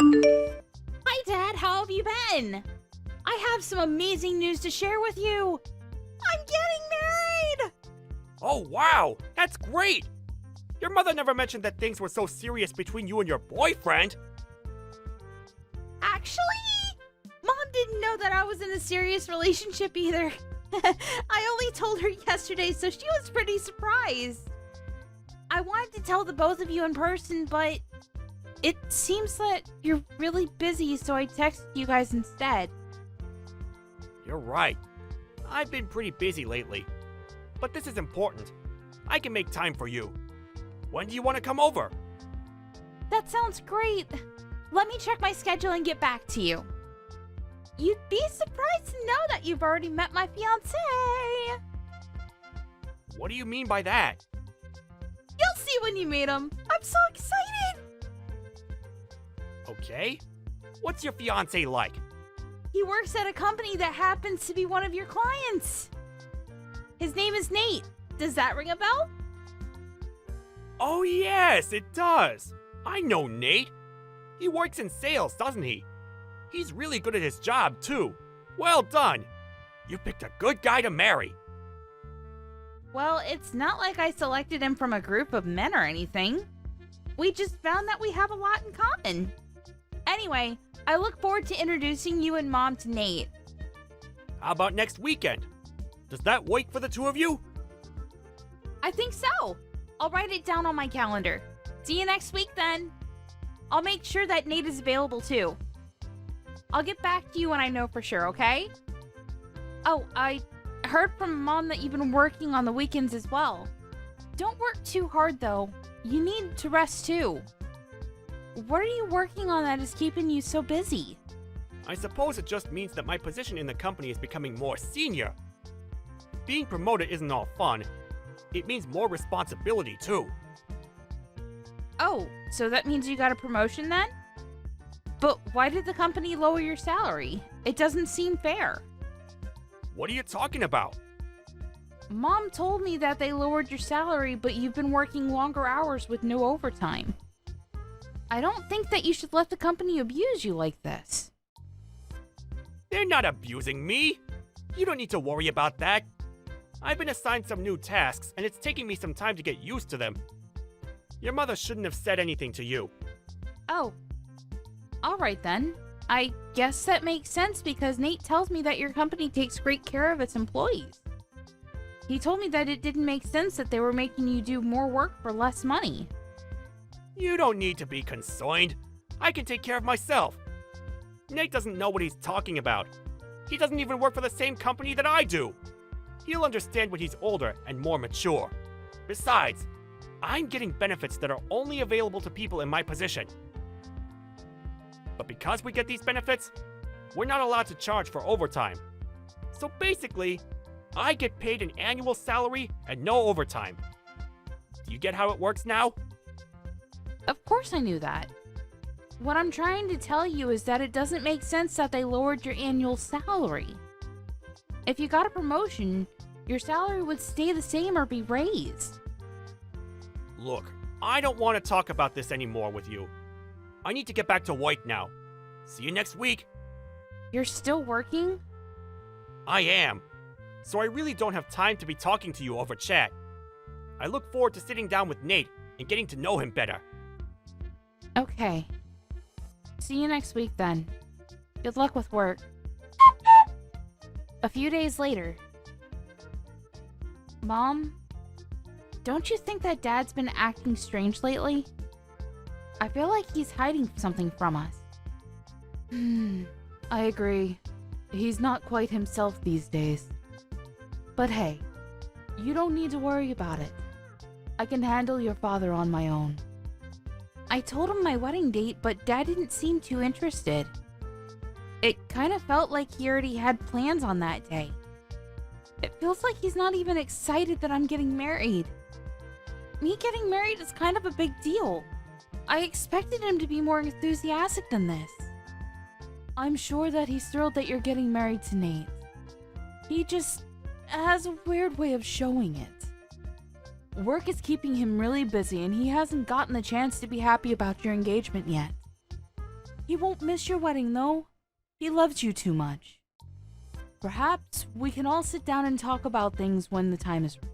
Hi, Dad. How have you been? I have some amazing news to share with you. I'm getting married! Oh, wow! That's great! Your mother never mentioned that things were so serious between you and your boyfriend. Actually, Mom didn't know that I was in a serious relationship either. I only told her yesterday, so she was pretty surprised. I wanted to tell the both of you in person, but it seems that you're really busy, so I texted you guys instead. You're right. I've been pretty busy lately. But this is important. I can make time for you. When do you want to come over? That sounds great. Let me check my schedule and get back to you. You'd be surprised to know that you've already met my fiancé. What do you mean by that? You'll see when you meet him. I'm so excited. Okay. What's your fiancé like? He works at a company that happens to be one of your clients. His name is Nate. Does that ring a bell? Oh yes, it does. I know Nate. He works in sales, doesn't he? He's really good at his job, too. Well done. You picked a good guy to marry. Well, it's not like I selected him from a group of men or anything. We just found that we have a lot in common. Anyway, I look forward to introducing you and Mom to Nate. How about next weekend? Does that work for the two of you? I think so. I'll write it down on my calendar. See you next week then. I'll make sure that Nate is available too. I'll get back to you when I know for sure, okay? Oh, I heard from Mom that you've been working on the weekends as well. Don't work too hard though. You need to rest too. What are you working on that is keeping you so busy? I suppose it just means that my position in the company is becoming more senior. Being promoted isn't all fun. It means more responsibility too. Oh, so that means you got a promotion then? But why did the company lower your salary? It doesn't seem fair. What are you talking about? Mom told me that they lowered your salary, but you've been working longer hours with no overtime. I don't think that you should let the company abuse you like this. They're not abusing me. You don't need to worry about that. I've been assigned some new tasks, and it's taking me some time to get used to them. Your mother shouldn't have said anything to you. Oh. Alright then. I guess that makes sense because Nate tells me that your company takes great care of its employees. He told me that it didn't make sense that they were making you do more work for less money. You don't need to be concerned. I can take care of myself. Nate doesn't know what he's talking about. He doesn't even work for the same company that I do. He'll understand when he's older and more mature. Besides, I'm getting benefits that are only available to people in my position. But because we get these benefits, we're not allowed to charge for overtime. So basically, I get paid an annual salary and no overtime. Do you get how it works now? Of course I knew that. What I'm trying to tell you is that it doesn't make sense that they lowered your annual salary. If you got a promotion, your salary would stay the same or be raised. Look, I don't want to talk about this anymore with you. I need to get back to work now. See you next week. You're still working? I am. So I really don't have time to be talking to you over chat. I look forward to sitting down with Nate and getting to know him better. Okay. See you next week then. Good luck with work. A few days later. Mom, don't you think that Dad's been acting strange lately? I feel like he's hiding something from us. I agree. He's not quite himself these days. But hey, you don't need to worry about it. I can handle your father on my own. I told him my wedding date, but Dad didn't seem too interested. It kind of felt like he already had plans on that day. It feels like he's not even excited that I'm getting married. Me getting married is kind of a big deal. I expected him to be more enthusiastic than this. I'm sure that he's thrilled that you're getting married to Nate. He just has a weird way of showing it. Work is keeping him really busy and he hasn't gotten the chance to be happy about your engagement yet. He won't miss your wedding, though. He loves you too much. Perhaps we can all sit down and talk about things when the time is right.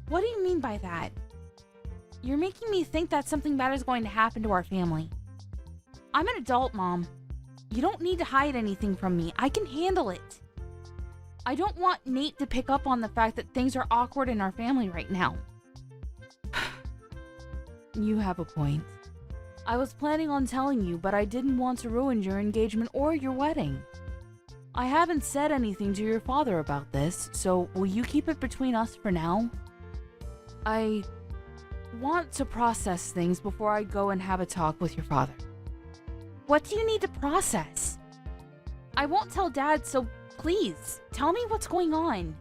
What do you mean by that? You're making me think that something bad is going to happen to our family. I'm an adult, Mom. You don't need to hide anything from me. I can handle it. I don't want Nate to pick up on the fact that things are awkward in our family right now. You have a point. I was planning on telling you, but I didn't want to ruin your engagement or your wedding. I haven't said anything to your father about this, so will you keep it between us for now? I want to process things before I go and have a talk with your father. What do you need to process? I won't tell Dad, so please, tell me what's going on.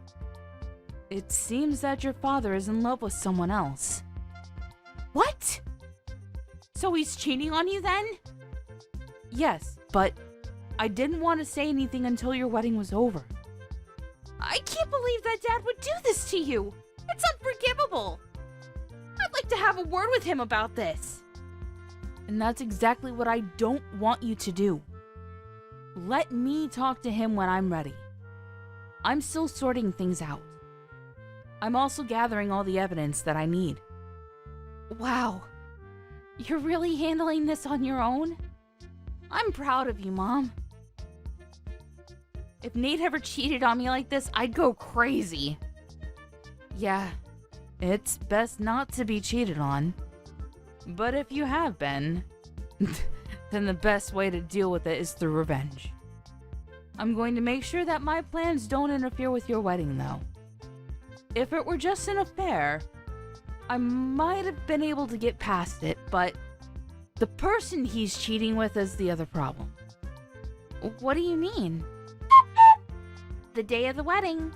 It seems that your father is in love with someone else. What? So he's cheating on you then? Yes, but I didn't want to say anything until your wedding was over. I can't believe that Dad would do this to you. It's unforgivable. I'd like to have a word with him about this. And that's exactly what I don't want you to do. Let me talk to him when I'm ready. I'm still sorting things out. I'm also gathering all the evidence that I need. Wow. You're really handling this on your own? I'm proud of you, Mom. If Nate ever cheated on me like this, I'd go crazy. Yeah, it's best not to be cheated on. But if you have been, then the best way to deal with it is through revenge. I'm going to make sure that my plans don't interfere with your wedding, though. If it were just an affair, I might have been able to get past it, but the person he's cheating with is the other problem. What do you mean? The day of the wedding.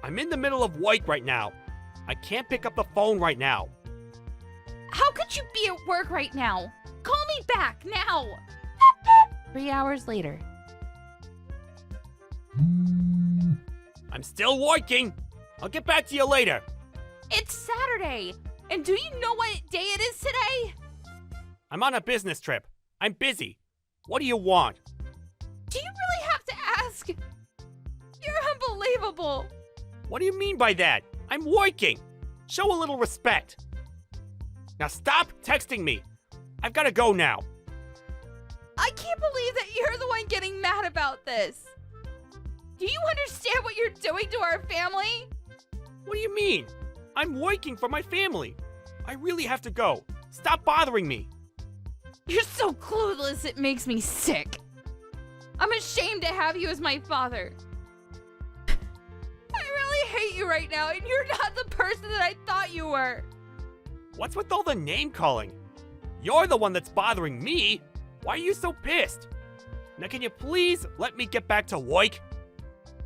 I'm in the middle of work right now. I can't pick up the phone right now. How could you be at work right now? Call me back now! 3 hours later. I'm still working. I'll get back to you later. It's Saturday! And do you know what day it is today? I'm on a business trip. I'm busy. What do you want? Do you really have to ask? You're unbelievable! What do you mean by that? I'm working. Show a little respect. Now stop texting me. I've got to go now. I can't believe that you're the one getting mad about this. Do you understand what you're doing to our family? What do you mean? I'm working for my family. I really have to go. Stop bothering me. You're so clueless, it makes me sick. I'm ashamed to have you as my father. I really hate you right now, and you're not the person that I thought you were. What's with all the name calling? You're the one that's bothering me. Why are you so pissed? Now can you please let me get back to work?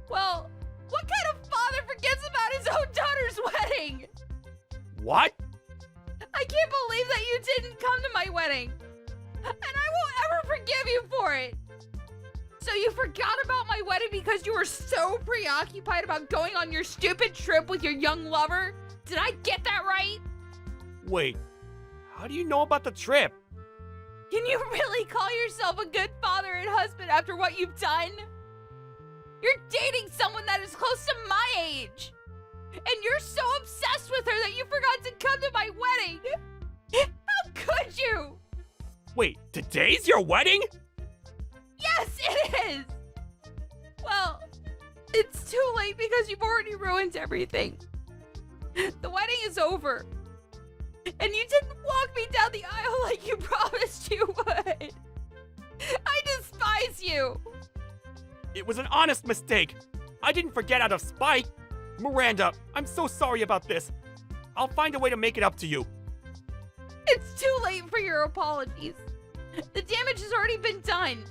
Well, what kind of father forgets about his own daughter's wedding? What? I can't believe that you didn't come to my wedding. And I won't ever forgive you for it. So you forgot about my wedding because you were so preoccupied about going on your stupid trip with your young lover? Did I get that right? Wait, how do you know about the trip? Can you really call yourself a good father and husband after what you've done? You're dating someone that is close to my age. And you're so obsessed with her that you forgot to come to my wedding. How could you? Wait, today's your wedding? Yes, it is! Well, it's too late because you've already ruined everything. The wedding is over. And you didn't walk me down the aisle like you promised you would. I despise you. It was an honest mistake. I didn't forget out of spite. Miranda, I'm so sorry about this. I'll find a way to make it up to you. It's too late for your apologies. The damage has already been done.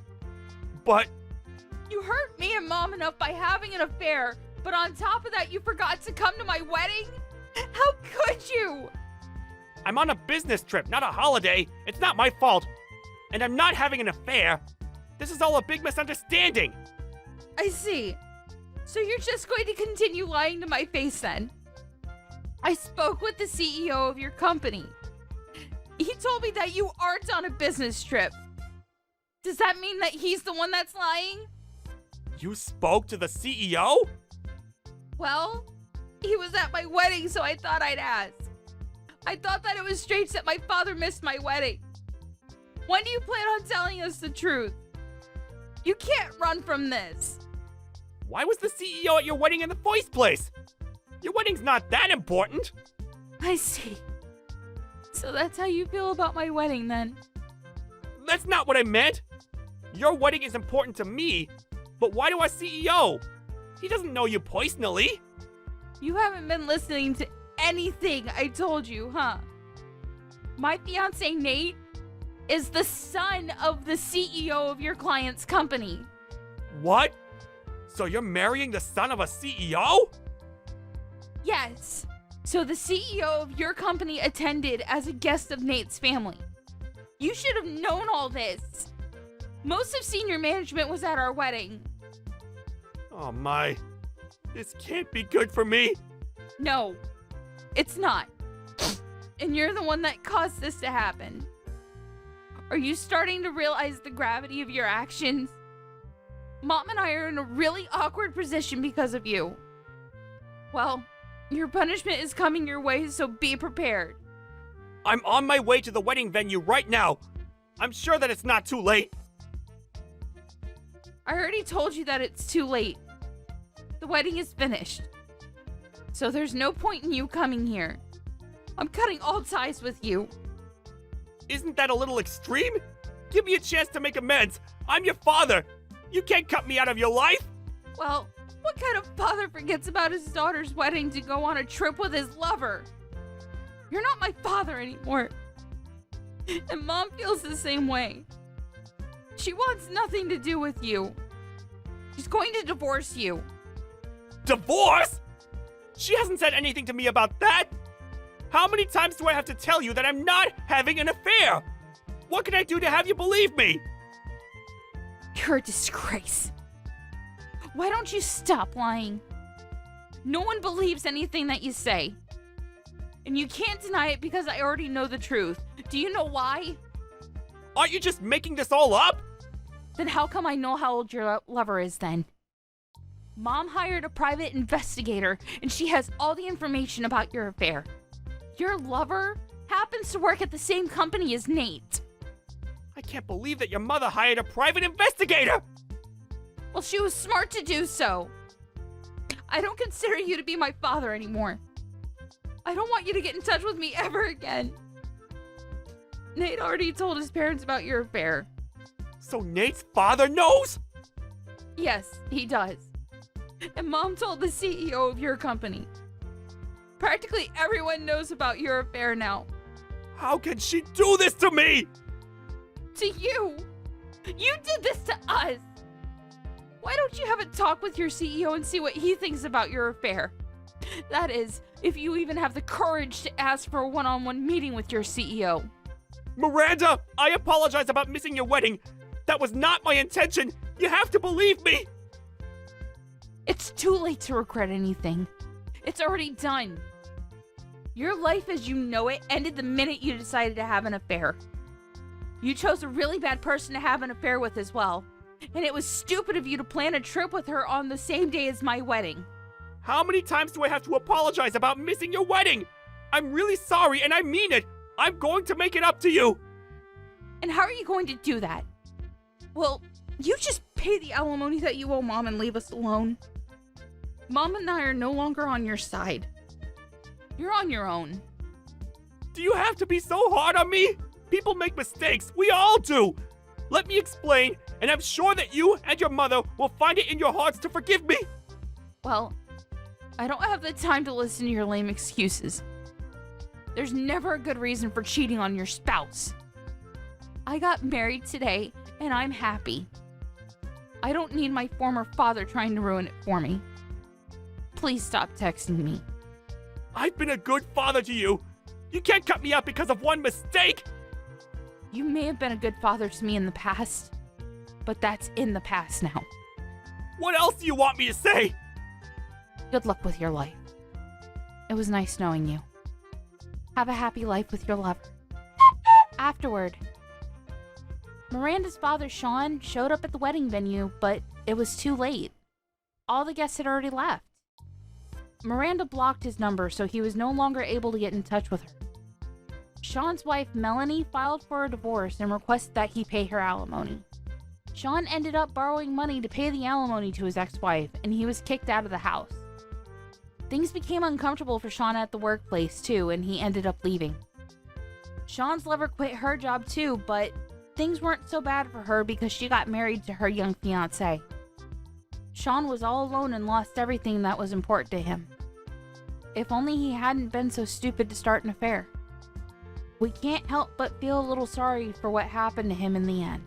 But You hurt me and Mom enough by having an affair, but on top of that, you forgot to come to my wedding? How could you? I'm on a business trip, not a holiday. It's not my fault. And I'm not having an affair. This is all a big misunderstanding. I see. So you're just going to continue lying to my face then? I spoke with the CEO of your company. He told me that you aren't on a business trip. Does that mean that he's the one that's lying? You spoke to the CEO? Well, he was at my wedding, so I thought I'd ask. I thought that it was strange that my father missed my wedding. When do you plan on telling us the truth? You can't run from this. Why was the CEO at your wedding in the first place? Your wedding's not that important. I see. So that's how you feel about my wedding then? That's not what I meant. Your wedding is important to me, but why to our CEO? He doesn't know you personally. You haven't been listening to anything I told you, huh? My fiance Nate is the son of the CEO of your client's company. What? So you're marrying the son of a CEO? Yes. So the CEO of your company attended as a guest of Nate's family. You should have known all this. Most of senior management was at our wedding. Oh my. This can't be good for me. No, it's not. And you're the one that caused this to happen. Are you starting to realize the gravity of your actions? Mom and I are in a really awkward position because of you. Well, your punishment is coming your way, so be prepared. I'm on my way to the wedding venue right now. I'm sure that it's not too late. I already told you that it's too late. The wedding is finished. So there's no point in you coming here. I'm cutting all ties with you. Isn't that a little extreme? Give me a chance to make amends. I'm your father. You can't cut me out of your life. Well, what kind of father forgets about his daughter's wedding to go on a trip with his lover? You're not my father anymore. And Mom feels the same way. She wants nothing to do with you. She's going to divorce you. Divorce? She hasn't said anything to me about that. How many times do I have to tell you that I'm not having an affair? What can I do to have you believe me? You're a disgrace. Why don't you stop lying? No one believes anything that you say. And you can't deny it because I already know the truth. Do you know why? Aren't you just making this all up? Then how come I know how old your lover is then? Mom hired a private investigator, and she has all the information about your affair. Your lover happens to work at the same company as Nate. I can't believe that your mother hired a private investigator! Well, she was smart to do so. I don't consider you to be my father anymore. I don't want you to get in touch with me ever again. Nate already told his parents about your affair. So Nate's father knows? Yes, he does. And Mom told the CEO of your company. Practically everyone knows about your affair now. How can she do this to me? To you? You did this to us! Why don't you have a talk with your CEO and see what he thinks about your affair? That is, if you even have the courage to ask for a one-on-one meeting with your CEO. Miranda, I apologize about missing your wedding. That was not my intention. You have to believe me. It's too late to regret anything. It's already done. Your life as you know it ended the minute you decided to have an affair. You chose a really bad person to have an affair with as well. And it was stupid of you to plan a trip with her on the same day as my wedding. How many times do I have to apologize about missing your wedding? I'm really sorry and I mean it. I'm going to make it up to you. And how are you going to do that? Well, you just pay the alimony that you owe Mom and leave us alone. Mom and I are no longer on your side. You're on your own. Do you have to be so hard on me? People make mistakes. We all do. Let me explain, and I'm sure that you and your mother will find it in your hearts to forgive me. Well, I don't have the time to listen to your lame excuses. There's never a good reason for cheating on your spouse. I got married today, and I'm happy. I don't need my former father trying to ruin it for me. Please stop texting me. I've been a good father to you. You can't cut me out because of one mistake. You may have been a good father to me in the past, but that's in the past now. What else do you want me to say? Good luck with your life. It was nice knowing you. Have a happy life with your lover. Afterward, Miranda's father, Sean, showed up at the wedding venue, but it was too late. All the guests had already left. Miranda blocked his number, so he was no longer able to get in touch with her. Sean's wife, Melanie, filed for a divorce and requested that he pay her alimony. Sean ended up borrowing money to pay the alimony to his ex-wife, and he was kicked out of the house. Things became uncomfortable for Sean at the workplace, too, and he ended up leaving. Sean's lover quit her job, too, but things weren't so bad for her because she got married to her young fiancé. Sean was all alone and lost everything that was important to him. If only he hadn't been so stupid to start an affair. We can't help but feel a little sorry for what happened to him in the end.